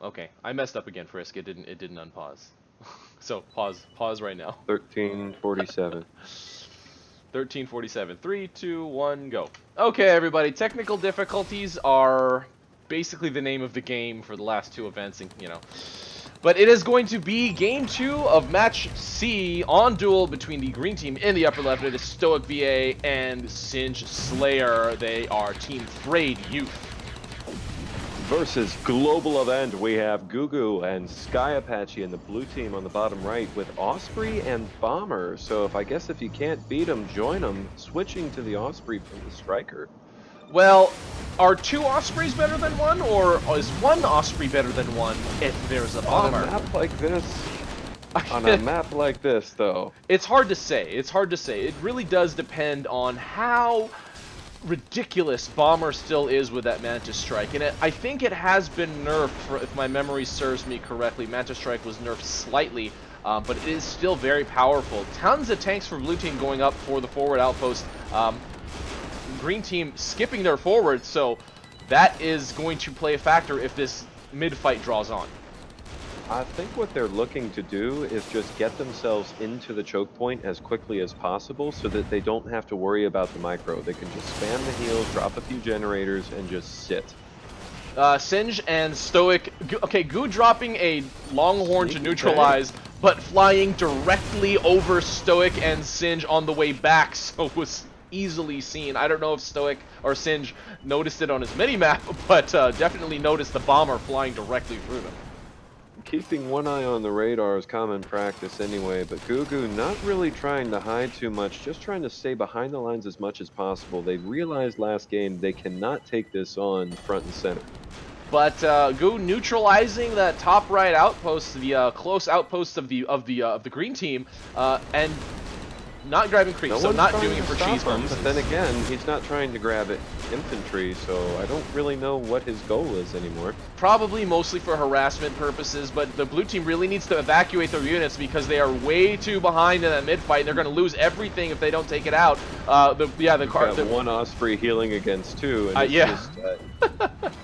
okay. I messed up again, Frisk. It didn't unpause. So pause right now. 1347. 1347. 3, 2, 1, go. Okay, everybody. Technical difficulties are basically the name of the game for the last two events, and But it is going to be game 2 of match C on Duel between the green team in the upper left. It is StoikVA and Singeslayer. They are Team Frayed Youth. Versus global event, we have GOO GOO and SkyApache in the blue team on the bottom right with Osprey and Bomber. So if you can't beat them, join them, switching to the Osprey from the Striker. Well, are two Ospreys better than one, or is one Osprey better than one if there's a Bomber? On a map like this, though. It's hard to say. It's hard to say. It really does depend on how ridiculous Bomber still is with that Mantis Strike. And I think it has been nerfed, if my memory serves me correctly. Mantis Strike was nerfed slightly, but it is still very powerful. Tons of tanks for blue team going up for the forward outpost. Green team skipping their forward, so that is going to play a factor if this mid-fight draws on. I think what they're looking to do is just get themselves into the choke point as quickly as possible so that they don't have to worry about the micro. They can just spam the heals, drop a few generators, and just sit. Singe and Stoic, okay, GOO dropping a Longhorn to neutralize, tank, but flying directly over Stoic and Singe on the way back, so it was easily seen. I don't know if Stoic or Singe noticed it on his minimap, but definitely noticed the Bomber flying directly through them. Keeping one eye on the radar is common practice anyway, but GOO GOO not really trying to hide too much, just trying to stay behind the lines as much as possible. They realized last game they cannot take this on front and center. But GOO neutralizing that top right outpost, the close outpost of the green team, and not grabbing creep, so not doing it for cheese him, purposes. but then again, he's not trying to grab it infantry, so I don't really know what his goal is anymore. Probably mostly for harassment purposes, but the blue team really needs to evacuate their units because they are way too behind in that mid-fight, and they're going to lose everything if they don't take it out. The one Osprey healing against two, and it's yeah. just...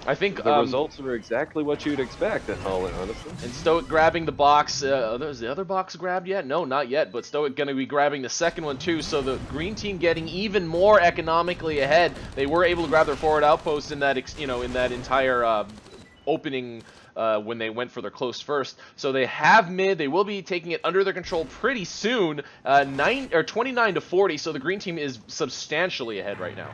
I think the results are exactly what you'd expect at Holland, honestly. And Stoic grabbing the box. Is the other box grabbed yet? No, not yet. But Stoic going to be grabbing the second one too. So the green team getting even more economically ahead. They were able to grab their forward outpost in that in that entire opening when they went for their close first. So they have mid. They will be taking it under their control pretty soon. 29 to 40. So the green team is substantially ahead right now.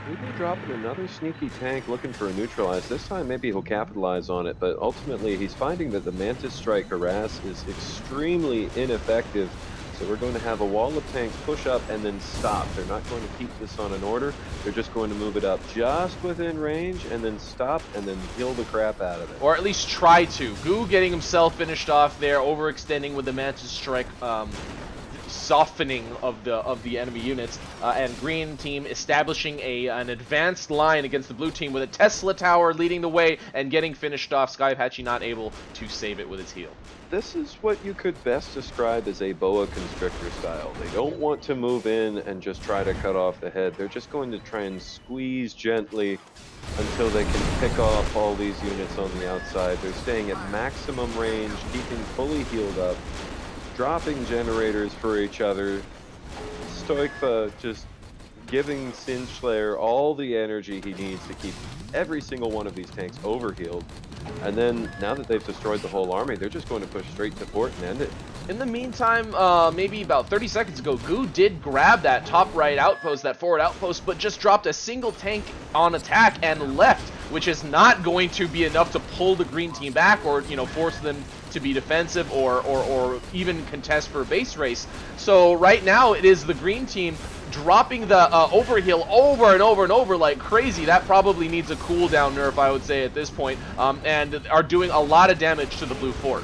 We'll be dropping another sneaky tank looking for a neutralize. This time maybe he'll capitalize on it, but ultimately he's finding that the Mantis Strike harass is extremely ineffective. So we're going to have a wall of tanks push up and then stop. They're not going to keep this on an order. They're just going to move it up just within range and then stop and then kill the crap out of it. Or at least try to. GOO getting himself finished off there, overextending with the Mantis Strike. Softening of the enemy units, and green team establishing an advanced line against the blue team with a Tesla tower leading the way and getting finished off. SkyApache not able to save it with his heal. This is what you could best describe as a boa constrictor style. They don't want to move in and just try to cut off the head. They're just going to try and squeeze gently until they can pick off all these units on the outside. They're staying at maximum range, keeping fully healed up, dropping generators for each other. StoikVA just giving Singeslayer all the energy he needs to keep every single one of these tanks overhealed. And then, now that they've destroyed the whole army, they're just going to push straight to port and end it. In the meantime, maybe about 30 seconds ago, GOO did grab that top right outpost, that forward outpost, but just dropped a single tank on attack and left, which is not going to be enough to pull the green team back or, force them to be defensive or even contest for a base race. So right now, it is the green team dropping the overheal over and over and over like crazy. That probably needs a cooldown nerf, I would say, at this point, and are doing a lot of damage to the blue fort.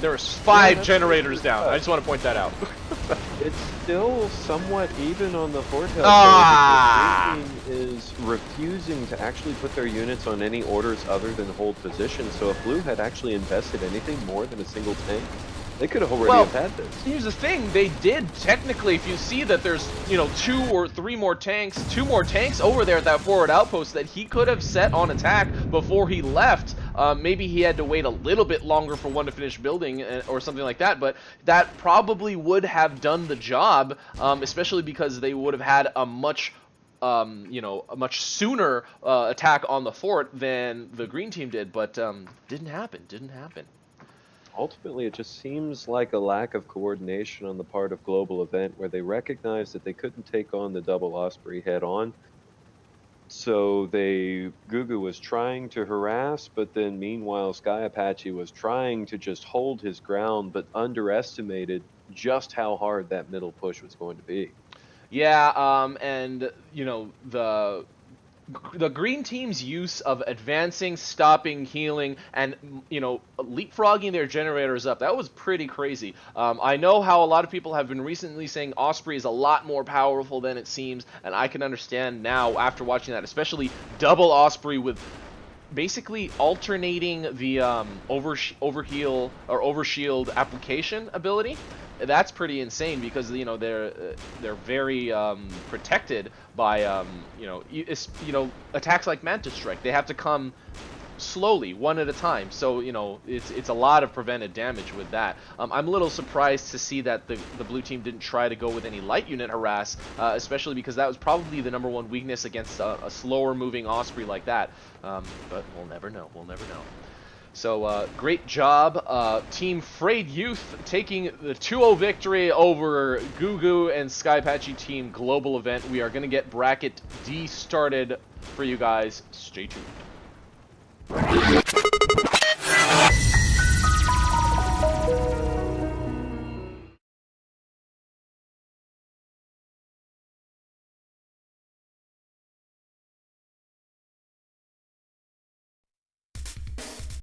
There's 5 generators down. I just want to point that out. It's still somewhat even on the fort hill. The green team is refusing to actually put their units on any orders other than hold position. So if blue had actually invested anything more than a single tank, They could have already Well, have had this. here's the thing, they did technically. If you see that there's, you know, 2 or 3 more tanks, 2 more tanks over there at that forward outpost that he could have set on attack before he left. Maybe he had to wait a little bit longer for one to finish building or something like that, but that probably would have done the job, especially because they would have had a much you know, a much sooner attack on the fort than the green team did, but didn't happen. Ultimately, it just seems like a lack of coordination on the part of Global Event, where they recognized that they couldn't take on the double Osprey head on. So GOO GOO was trying to harass, but then meanwhile SkyApache was trying to just hold his ground, but underestimated just how hard that middle push was going to be. Yeah, and you know, the green team's use of advancing, stopping, healing, and, you know, leapfrogging their generators up, that was pretty crazy. I know how a lot of people have been recently saying Osprey is a lot more powerful than it seems, and I can understand now after watching that, especially double Osprey with basically alternating the overheal or overshield application ability. That's pretty insane because, you know, they're very protected by you know, attacks like Mantis Strike. They have to come slowly, one at a time. So, you know, it's a lot of prevented damage with that. I'm a little surprised to see that the blue team didn't try to go with any light unit harass, especially because that was probably the #1 weakness against a slower moving Osprey like that. But we'll never know. We'll never know. So, great job, Team Frayed Youth taking the 2-0 victory over GOO GOO and SkyApache Team Global Event. We are going to get Bracket D started for you guys. Stay tuned.